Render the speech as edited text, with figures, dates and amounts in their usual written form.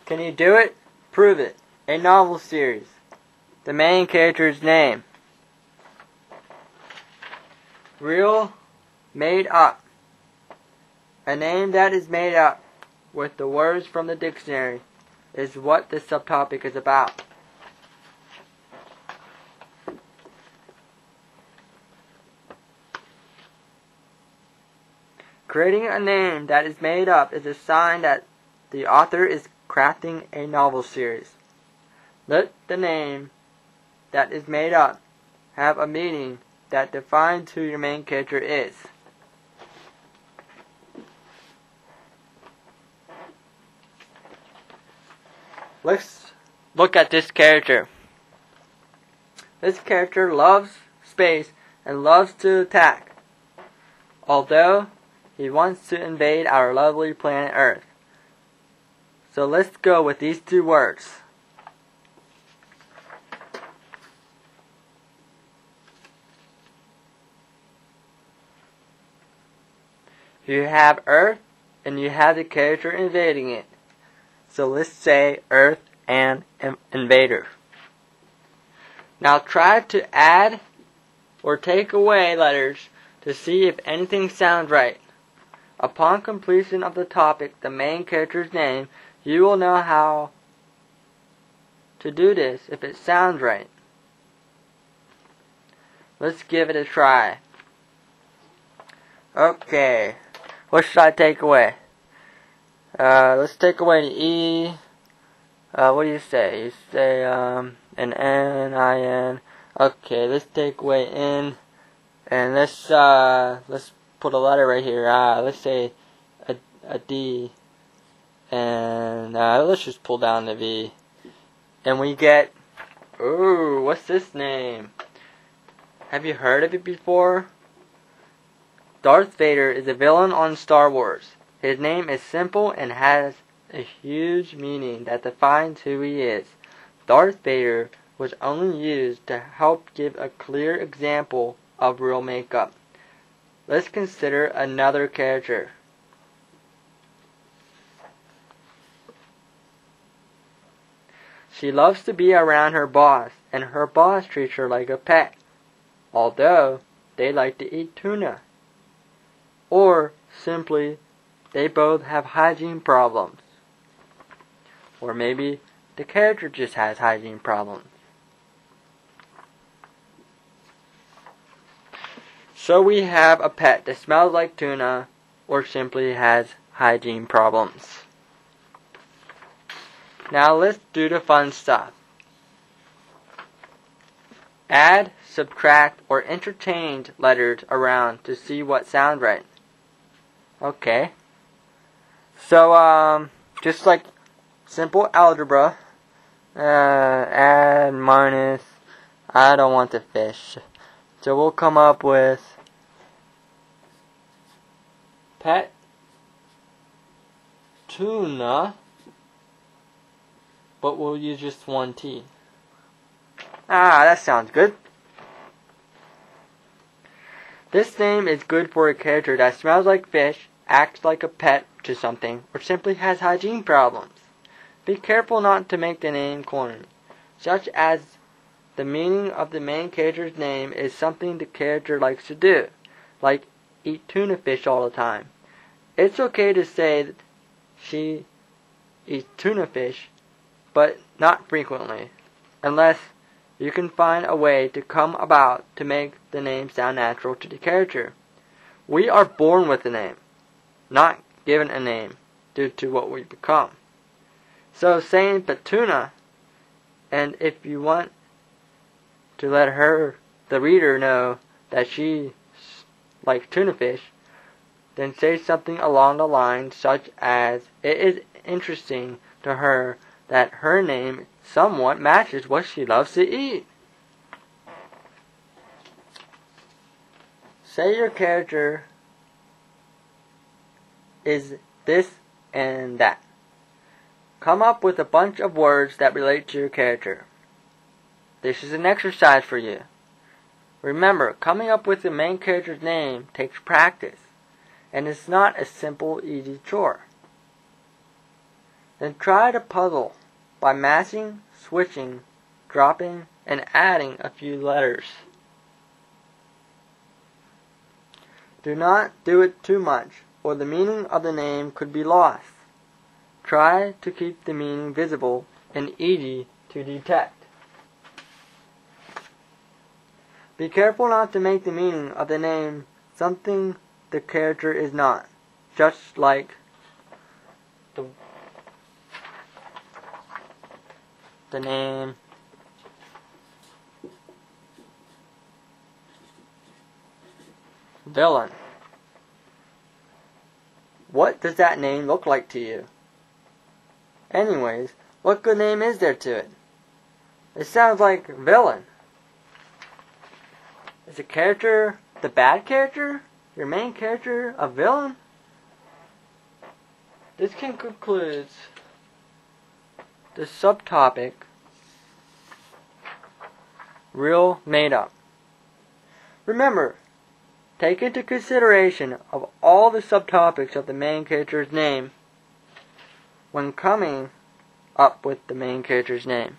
Can you do it? Prove it. A novel series. The main character's name. Real, made up. A name that is made up with the words from the dictionary is what this subtopic is about. Creating a name that is made up is a sign that the author is crafting a novel series. Let the name that is made up have a meaning that defines who your main character is. Let's look at this character. This character loves space and loves to attack, although he wants to invade our lovely planet Earth. So let's go with these two words. You have Earth and you have the character invading it. So let's say Earth and Invader. Now try to add or take away letters to see if anything sounds right. Upon completion of the topic, the main character's name, you will know how to do this if it sounds right. Let's give it a try. Okay, what should I take away? Let's take away the E. What do you say? You say an N, I-N. Okay, let's take away N, and let's put a letter right here. Let's say a D, and let's just pull down the V, and we get, ooh, what's this name? Have you heard of it before? Darth Vader is a villain on Star Wars. His name is simple and has a huge meaning that defines who he is. Darth Vader was only used to help give a clear example of real makeup. Let's consider another character. She loves to be around her boss, and her boss treats her like a pet, although they like to eat tuna. Or simply, they both have hygiene problems. Or maybe the character just has hygiene problems. So we have a pet that smells like tuna, or simply has hygiene problems. Now let's do the fun stuff. Add, subtract, or interchange letters around to see what sounds right. Okay. So, just like simple algebra, add, minus, I don't want the fish. So we'll come up with pet tuna, but we'll use just one T. That sounds good. This name is good for a character that smells like fish, acts like a pet to something, or simply has hygiene problems. Be careful not to make the name corny, such as the meaning of the main character's name is something the character likes to do, like eat tuna fish all the time. It's okay to say that she eats tuna fish, but not frequently, unless you can find a way to come about to make the name sound natural to the character. We are born with a name, not given a name due to what we become. So saying Petuna, and if you want to let her, the reader, know that she likes tuna fish, then say something along the lines such as, it is interesting to her that her name somewhat matches what she loves to eat. Say your character is this and that. Come up with a bunch of words that relate to your character. This is an exercise for you. Remember, coming up with the main character's name takes practice, and it's not a simple, easy chore. Then try the puzzle by matching, switching, dropping, and adding a few letters. Do not do it too much, or the meaning of the name could be lost. Try to keep the meaning visible and easy to detect. Be careful not to make the meaning of the name something the character is not, just like the name villain. What does that name look like to you? Anyways, what good name is there to it? It sounds like villain. Is the character, the bad character, your main character, a villain? This concludes the subtopic, real made up. Remember, take into consideration of all the subtopics of the main character's name when coming up with the main character's name.